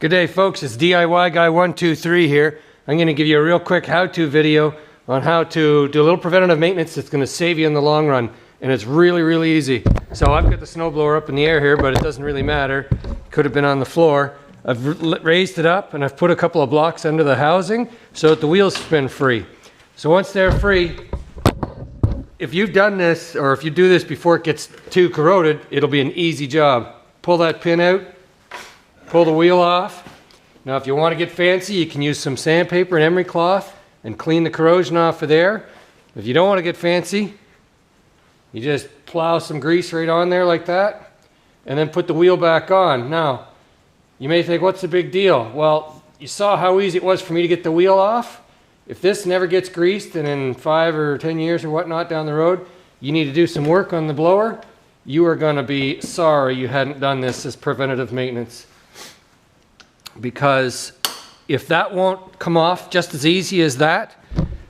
Good day, folks. It's DIY Guy 123 here. I'm going to give you a real quick how-to video on how to do a little preventative maintenance that's going to save you in the long run. And it's really, really easy. So I've got the snowblower up in the air here, but it doesn't really matter. Could have been on the floor. I've raised it up and I've put a couple of blocks under the housing so that the wheels spin free. So once they're free, if you've done this, or if you do this before it gets too corroded, it'll be an easy job. Pull that pin out, pull the wheel off. Now if you want to get fancy, you can use some sandpaper and emery cloth and clean the corrosion off of there. If you don't want to get fancy, you just plow some grease right on there like that and then put the wheel back on. Now, you may think, what's the big deal? Well, you saw how easy it was for me to get the wheel off. If this never gets greased and in 5 or 10 years or whatnot down the road, you need to do some work on the blower, you are going to be sorry you hadn't done this as preventative maintenance. Because if that won't come off just as easy as that,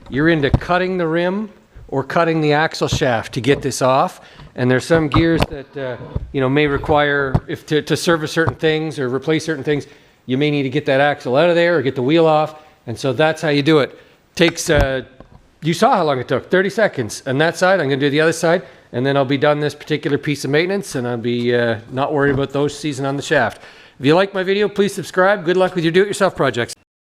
you're into cutting the rim or cutting the axle shaft to get this off. And there's some gears that may require, if to service certain things or replace certain things, you may need to get that axle out of there or get the wheel off. And so that's how you do it. Takes, you saw how long it took, 30 seconds. On that side, I'm going to do the other side, and then I'll be done this particular piece of maintenance, and I'll be not worried about those seizing on the shaft. If you like my video, please subscribe. Good luck with your do-it-yourself projects.